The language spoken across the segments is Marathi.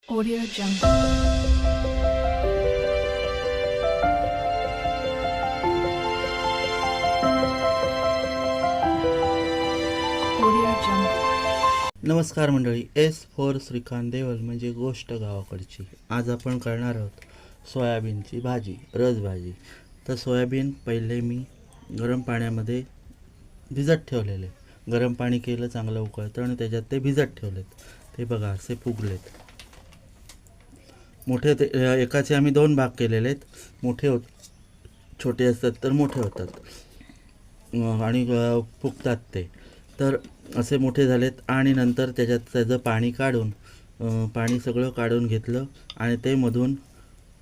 Audio Jungle. Audio Jungle. नमस्कार मंडळी. S4 श्रीकांत देवल म्हणजे गोष्ट गावाकडची. आज आपण करणार आहोत सोयाबीनची भाजी, रसभाजी. तर सोयाबीन पहिले मी गरम पाण्यामध्ये भिजत ठेवलेले. गरम पाणी केलं, चांगलं उकळतं आणि त्याच्यात ते भिजत ठेवलेत. ते बघा असे फुगलेत. मोठे ते एकाचे आम्ही 2 भाग केलेले आहेत. मोठे छोटे असतात तर मोठे होतात आणि फुगतात ते. तर असे मोठे झालेत आणि नंतर त्याचं पाणी काढून पाणी सगळं काढून घेतलं आणि ते मधून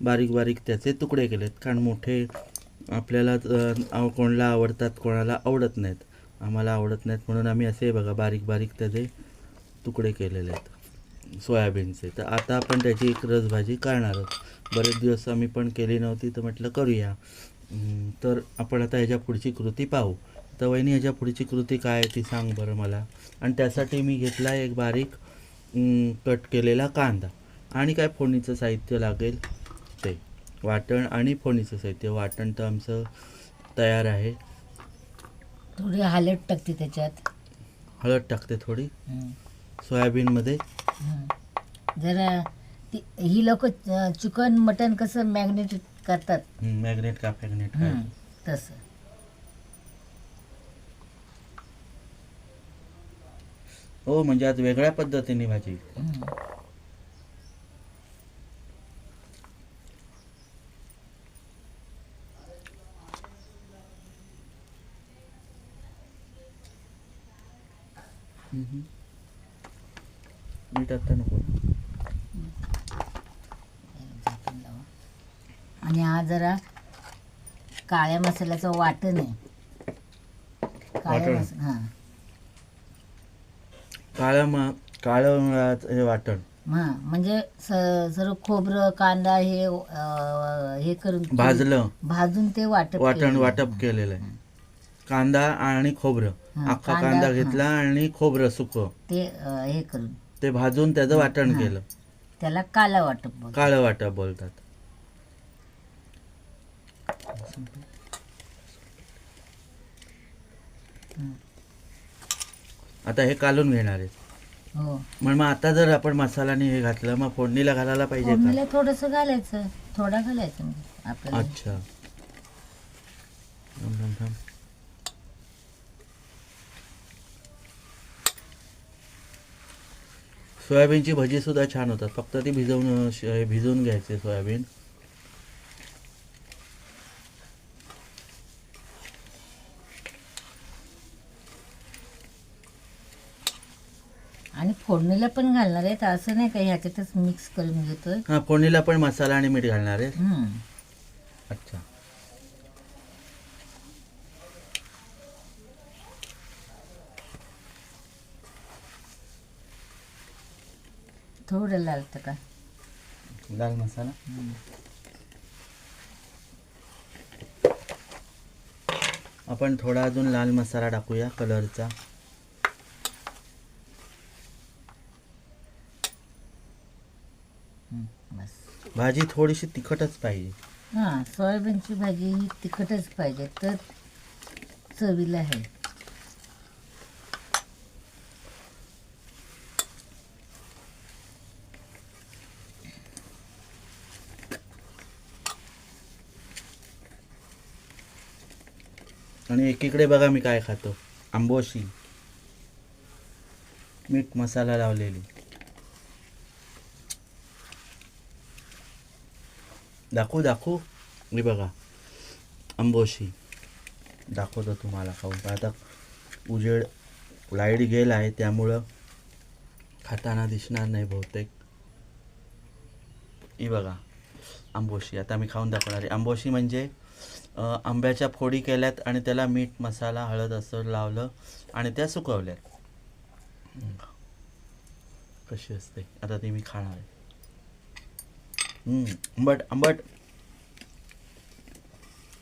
बारीक बारीक त्याचे तुकडे केलेत. कारण मोठे आपल्याला कोणाला आवडतात, कोणाला आवडत नाहीत. आम्हाला आवडत नाहीत म्हणून आम्ही असे बघा बारीक बारीक त्याचे तुकडे केलेले आहेत सोयाबीनचे. तर आता आपण त्याची एक रसभाजी करणार आहोत. बरेच दिवस आम्ही पण केली नव्हती तर म्हटलं करूया. तर आपण आता ह्याच्या पुढची कृती पाहू. तर वहिनी, ह्याच्या पुढची कृती काय आहे ती सांग बरं मला. आणि त्यासाठी मी घेतला एक बारीक कट केलेला कांदा आणि काय फोडणीचं साहित्य लागेल ते वाटण आणि फोडणीचं साहित्य. वाटण तर आमचं तयार आहे. थोडी हळद टाकते त्याच्यात. हळद टाकते थोडी हं. सोयाबीनमध्ये. हं. जरा ही लोक चिकन मटन कसं मॅग्नेट करतात मॅग्नेट का फॅग्नेट हं, तसं. हो, म्हणजे आज वेगळ्या पद्धतीने भाजी. हं. मीठ आता नको. झाकण लावा. आणि हा जरा काळ्या मसाल्याचं वाटण आहे. काळ्या वाटण. मसाला हां काळं हे वाटण हां म्हणजे सर्व खोबरं कांदा हे करून भाजून ते वाटप केलेलं आहे. कांदा आणि खोबरं, हां, अख्खा कांदा, कांदा हां. घेतला आणि खोबरं सुकं ते हे करून ते भाजून त्याचं वाटण हां. केलं. त्याला काला वाटप बोलतात. काळं वाटप बोलतात. हं. आता हे कालून घेणार आहे. हो. मग आता जर आपण मसाल्याने हे घातलं मग फोडणीला घालायला पाहिजे फोडणीला का? थोडंसं घालायचं, थोडा घालायचं म्हणजे आपल्याला. अच्छा. थांब. सोयाबीनची भजी सुद्धा छान होतात. फक्त ती भिजवून घ्यायचे सोयाबीन. आणि फोडणीला पण घालणार आहेत असं नाही का ह्याच्यातच मिक्स करून घेतोय. हा, फोडणीला पण मसाला आणि मीठ घालणार आहे. हं. अच्छा. थोडं लाल का. लाल मसाला. आपण थोडा अजून लाल मसाला टाकूया कलरचा. बस. भाजी थोडीशी तिखटच पाहिजे. हां, सोयाबीनची भाजी ही तिखटच पाहिजे तर चवीला आहे. आणि एकीकडे बघा मी काय खातो. आंबोशी मीठ मसाला लावलेली. दाखवू मी बघा आंबोशी दाखवतो तुम्हाला खाऊन. आता उजेड लाईट गेला आहे त्यामुळं खाताना दिसणार नाही बहुतेक. ही बघा आंबोशी. आता मी खाऊन दाखवणार आहे. आंबोशी म्हणजे आंब्याच्या फोडी केल्यात आणि त्याला मीठ मसाला हळद असं लावलं आणि त्या सुकवल्यात. कशी असते आता ती मी खाणार आहे. आंबट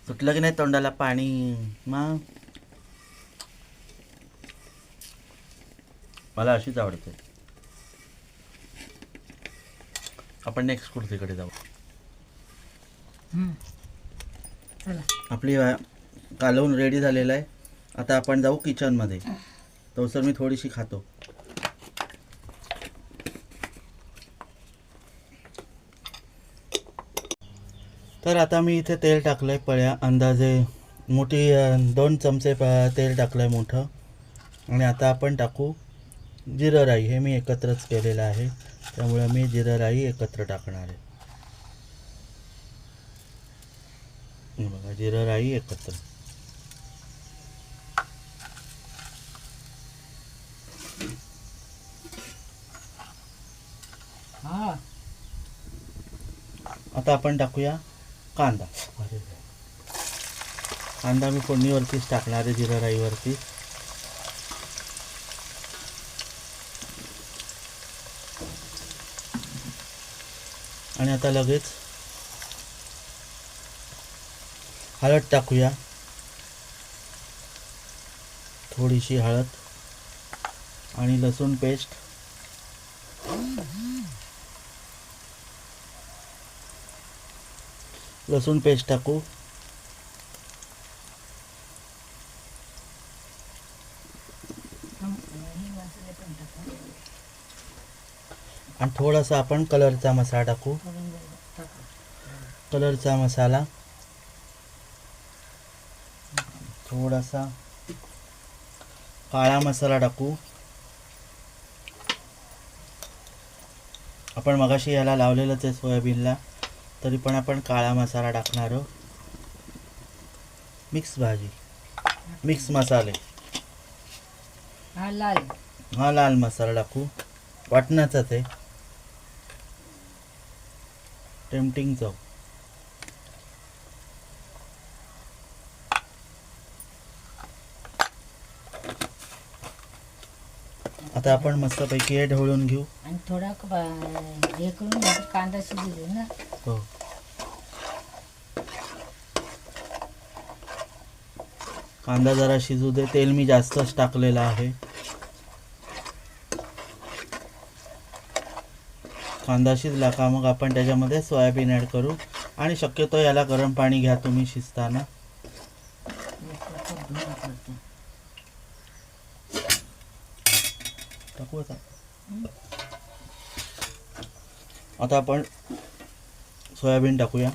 सुटलं की नाही तोंडाला पाणी. मग मला अशीच आवडते. आपण नेक्स्ट कुर्तीकडे जाऊ. चला. आपली कालवून रेडी झालेलं आहे. आता आपण जाऊ किचनमध्ये. तवसर मी थोडीशी खातो. तर आता मी इथे तेल टाकलं आहे पळ्या अंदाजे मोठी 2 चमचे तेल टाकलं आहे मोठं. आणि आता आपण टाकू जिरं राई. हे मी एकत्रच केलेलं आहे त्यामुळे मी जिरं राई एकत्र टाकणार आहे. हे बघा जिरं राई एकत्र. हा. आता आपण टाकूया कांदा. कांदा मी फोडणीवरतीच टाकणार आहे जिरं राईवरती. आणि आता लगेच हळद टाकूया. थोडीशी हळद आणि लसूण पेस्ट. लसूण पेस्ट टाकू. आणि थोडासा आपण कलरचा मसाला टाकू. कलरचा मसाला. थोडासा काळा मसाला टाकू. आपण मगाशी याला लावलेलंच आहे सोयाबीनला, तरी पण आपण काळा मसाला टाकणार आहोत. मिक्स भाजी, मिक्स मसाले. हा लाल. हा लाल मसाला टाकू. वाटणाचाच आहे. टेम्पटिंग चव. आता आपण मस्तपैकी हे ढवळून घेऊ. आणि थोडा हे करून घ्या, कांदा शिजू दे ना. हो. कांदा जरा शिजू दे. तेल मी जास्तच टाकलेलं आहे. कांदा शिजला का मग आपण त्याच्यामध्ये सोयाबीन ॲड करू. आणि शक्यतो याला गरम पाणी घ्या तुम्ही शिजताना. टाकू आता. आता आपण सोयाबीन टाकूया.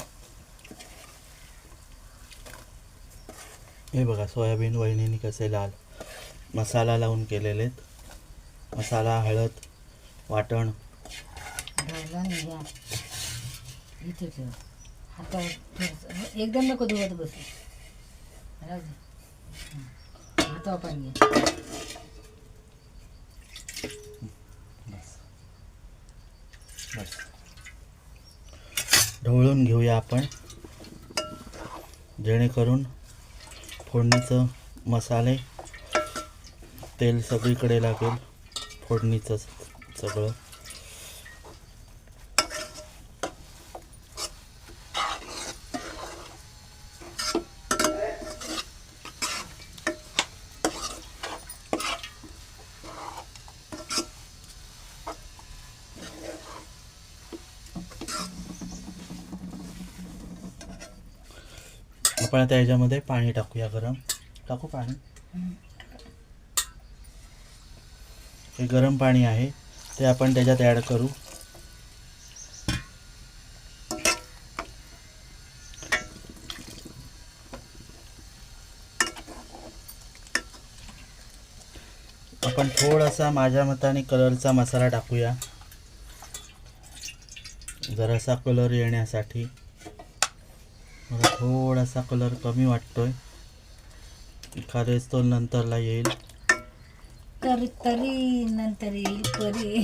हे बघा सोयाबीन वहिनीने कसे लाल मसाला लावून केलेले आहेत. मसाला, हळद, वाटण. ढवळून घ्या. इथे ठेव. हातावर थोडंसं एकदम नको धुवत बसू. राहू दे. हातावर पाणी घे. बस. ढवळून घेऊया आपण, जेणेकरून फोडणीचं मसाले तेल सगळीकडे लागेल. फोडणीचं सगळं. आपण आता याच्यामध्ये पाणी टाकूया गरम. टाकू पाणी. हे गरम पाणी आहे ते आपण त्याच्यात ॲड करू. आपण थोडासा माझ्या मताने कलरचा मसाला टाकूया, जरासा कलर येण्यासाठी. मला थोडासा कलर कमी वाटतोय. एखादेच तो नंतरला येईल. तरी नंतर येईल परी.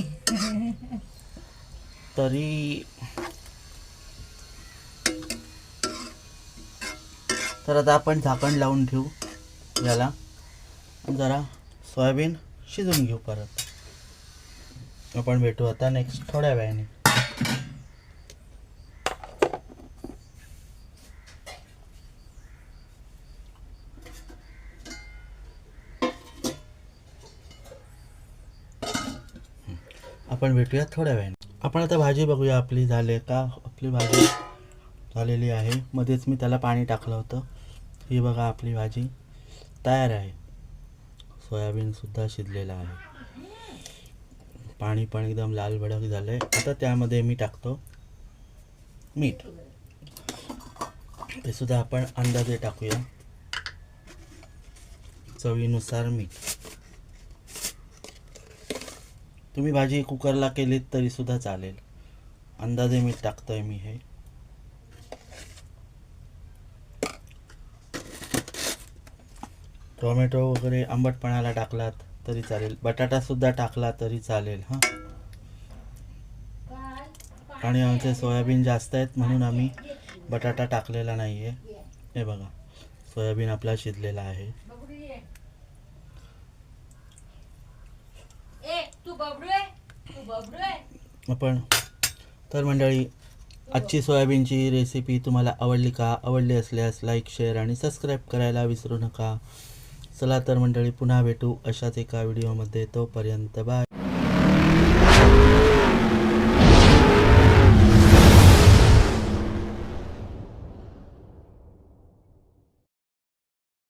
तरी तर आता आपण झाकण लावून ठेवू याला. जरा सोयाबीन शिजून घेऊ परत. आपण भेटू आता नेक्स्ट थोड्या वेळाने. आपण भेटूया थोड्या वेळाने. आपण आता भाजी बघूया आपली झाली का. आपली भाजी झालेली आहे. मध्येच मी त्याला पाणी टाकलं होतं. ही बघा आपली भाजी तयार आहे. सोयाबीनसुद्धा शिजलेलं आहे. पाणी पण एकदम लाल भडक झालं आहे. आता त्यामध्ये मी टाकतो मीठ. ते सुद्धा आपण अंदाजे टाकूया. चवीनुसार मीठ. तुम्ही भाजी कुकरला केलीत तरी सुद्धा चालेल. अंदाजे मीठ टाकतोय मी हे. टोमॅटो वगैरे आंबटपणाला टाकलात तरी चालेल. बटाटा सुद्धा टाकला तरी चालेल हां. आणि आमचे सोयाबीन जास्त आहेत म्हणून आम्ही बटाटा टाकलेला नाही आहे. हे बघा सोयाबीन आपला शिजलेला आहे. आपण तर मंडळी आजची सोयाबीनची रेसिपी तुम्हाला आवडली का. आवडली असल्यास लाईक शेअर आणि सबस्क्राईब करायला विसरू नका. चला तर मंडळी पुन्हा भेटू अशाच एका व्हिडिओमध्ये. तोपर्यंत बाय.